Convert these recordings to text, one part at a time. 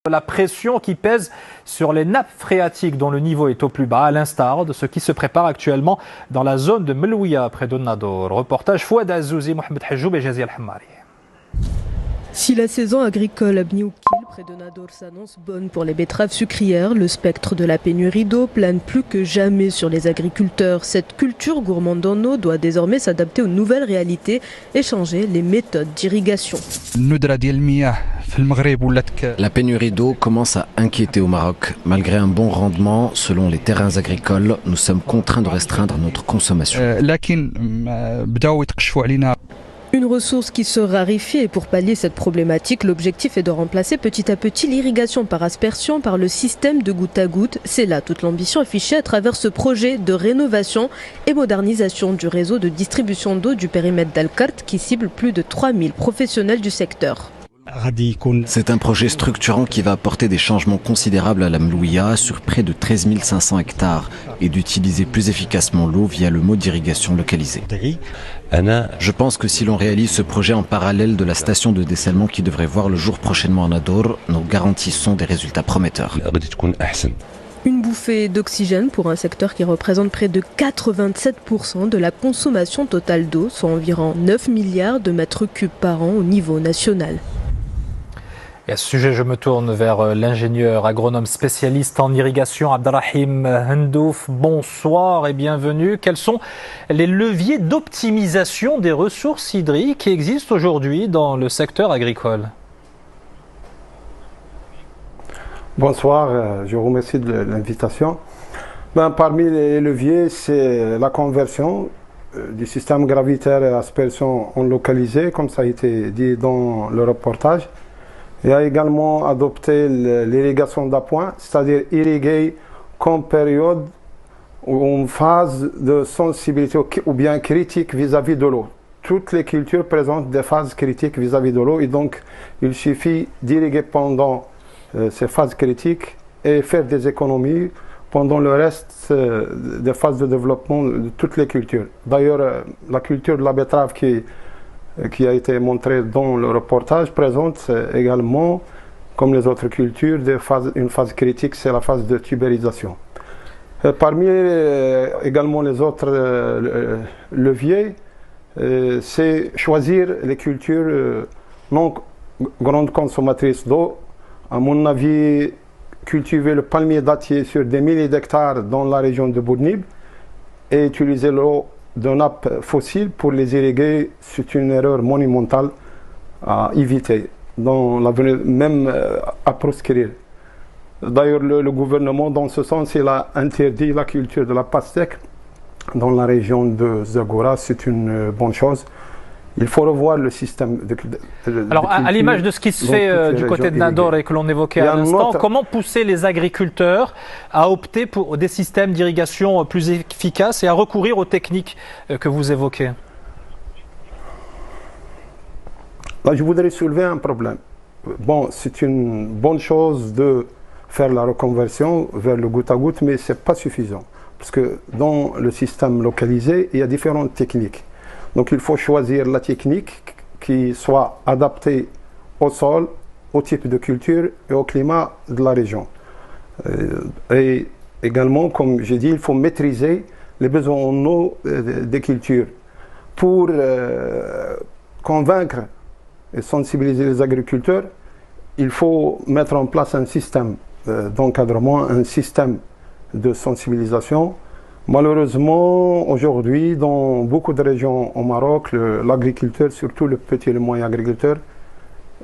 La pression qui pèse sur les nappes phréatiques dont le niveau est au plus bas, à l'instar de ce qui se prépare actuellement dans la zone de Melouia près de Nador. Reportage Fouad Azouzi, Mohamed Hajoub et Jazi Al-Hammari. Si la saison agricole à Bnioukil, près de Nador, s'annonce bonne pour les betteraves sucrières, le spectre de la pénurie d'eau plane plus que jamais sur les agriculteurs. Cette culture gourmande en eau doit désormais s'adapter aux nouvelles réalités et changer les méthodes d'irrigation. La pénurie d'eau commence à inquiéter au Maroc. Malgré un bon rendement, selon les terrains agricoles, nous sommes contraints de restreindre notre consommation. Une ressource qui se raréfie et pour pallier cette problématique, l'objectif est de remplacer petit à petit l'irrigation par aspersion par le système de goutte à goutte. C'est là toute l'ambition affichée à travers ce projet de rénovation et modernisation du réseau de distribution d'eau du périmètre d'Al-Kart qui cible plus de 3000 professionnels du secteur. C'est un projet structurant qui va apporter des changements considérables à la Melouia sur près de 13 500 hectares et d'utiliser plus efficacement l'eau via le mode d'irrigation localisé. Je pense que si l'on réalise ce projet en parallèle de la station de dessalement qui devrait voir le jour prochainement à Nador, nous garantissons des résultats prometteurs. Une bouffée d'oxygène pour un secteur qui représente près de 87% de la consommation totale d'eau, soit environ 9 milliards de mètres cubes par an au niveau national. Et à ce sujet, je me tourne vers l'ingénieur agronome spécialiste en irrigation, Abdelrahim Hendouf. Bonsoir et bienvenue. Quels sont les leviers d'optimisation des ressources hydriques qui existent aujourd'hui dans le secteur agricole? Bonsoir, je vous remercie de l'invitation. Parmi les leviers, c'est la conversion du système gravitaire et aspersion en localisé, comme ça a été dit dans le reportage. Il y a également adopté l'irrigation d'appoint, c'est-à-dire irriguer comme période ou en phase de sensibilité ou bien critique vis-à-vis de l'eau. Toutes les cultures présentent des phases critiques vis-à-vis de l'eau et donc il suffit d'irriguer pendant ces phases critiques et faire des économies pendant le reste des phases de développement de toutes les cultures. D'ailleurs, la culture de la betterave qui a été montrée dans le reportage présente également, comme les autres cultures, une phase critique, c'est la phase de tubérisation. Parmi également les autres leviers, c'est choisir les cultures non grandes consommatrices d'eau. À mon avis, cultiver le palmier dattier sur des milliers d'hectares dans la région de Bournib et utiliser l'eau de nappes fossiles pour les irriguer, c'est une erreur monumentale à éviter, dans l'avenir, même à proscrire. D'ailleurs, le gouvernement, dans ce sens, il a interdit la culture de la pastèque dans la région de Zagora. C'est une bonne chose. Il faut revoir le système de Alors, à l'image de ce qui se fait du côté de Nador et que l'on évoquait à l'instant, comment pousser les agriculteurs à opter pour des systèmes d'irrigation plus efficaces et à recourir aux techniques que vous évoquez? Là, je voudrais soulever un problème. Bon, c'est une bonne chose de faire la reconversion vers le goutte à goutte, mais ce n'est pas suffisant. Parce que dans le système localisé, il y a différentes techniques. Donc il faut choisir la technique qui soit adaptée au sol, au type de culture et au climat de la région. Et également, comme j'ai dit, il faut maîtriser les besoins en eau des cultures pour convaincre et sensibiliser les agriculteurs. Il faut mettre en place un système d'encadrement, un système de sensibilisation. Malheureusement, aujourd'hui, dans beaucoup de régions au Maroc, l'agriculteur, surtout le petit et le moyen agriculteur,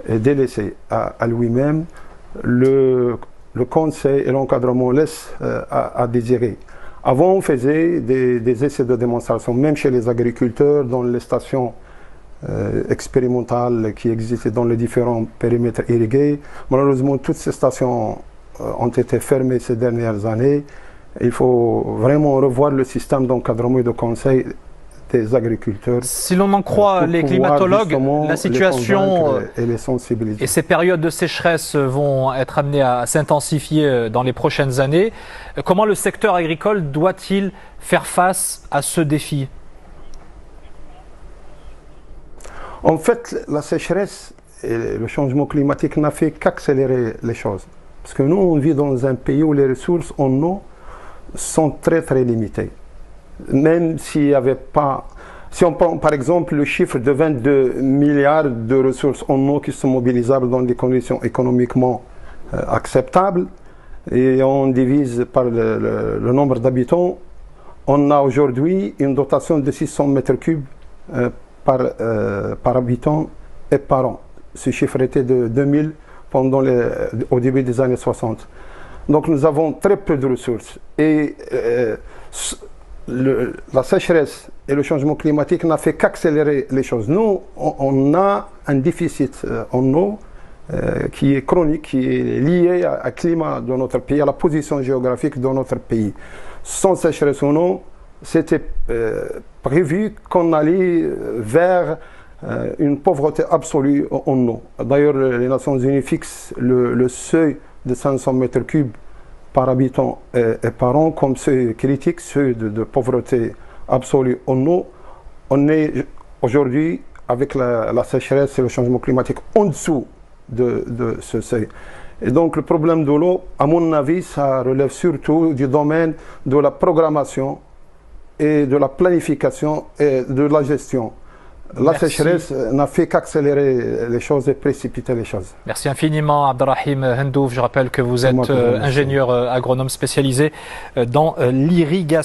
est délaissé à lui-même. Le conseil et l'encadrement laissent à désirer. Avant, on faisait des essais de démonstration, même chez les agriculteurs, dans les stations expérimentales qui existaient dans les différents périmètres irrigués. Malheureusement, toutes ces stations ont été fermées ces dernières années. Il faut vraiment revoir le système d'encadrement et de conseil des agriculteurs. Si l'on en croit les climatologues, la situation et ces périodes de sécheresse vont être amenées à s'intensifier dans les prochaines années. Comment le secteur agricole doit-il faire face à ce défi? En fait, la sécheresse et le changement climatique n'a fait qu'accélérer les choses. Parce que nous, on vit dans un pays où les ressources en eau sont très très limitées. Même s'il n'y avait pas... Si on prend par exemple le chiffre de 22 milliards de ressources en eau qui sont mobilisables dans des conditions économiquement acceptables, et on divise par le nombre d'habitants, on a aujourd'hui une dotation de 600 mètres cubes par habitant et par an. Ce chiffre était de 2000 au début des années 60. Donc nous avons très peu de ressources. Et la sécheresse et le changement climatique n'a fait qu'accélérer les choses. Nous, on a un déficit en eau qui est chronique, qui est lié au climat de notre pays, à la position géographique de notre pays. Sans sécheresse en eau, c'était prévu qu'on allait vers une pauvreté absolue en eau. D'ailleurs, les Nations Unies fixent le seuil de 500 mètres cubes par habitant et par an comme seuil critique, seuil de pauvreté absolue en eau. On est aujourd'hui, avec la sécheresse et le changement climatique, en dessous de ce seuil. Et donc le problème de l'eau, à mon avis, ça relève surtout du domaine de la programmation et de la planification et de la gestion. La sécheresse n'a fait qu'accélérer les choses et précipiter les choses. Merci infiniment Abdelrahim Hendouf. Je rappelle que vous êtes ingénieur agronome spécialisé dans l'irrigation.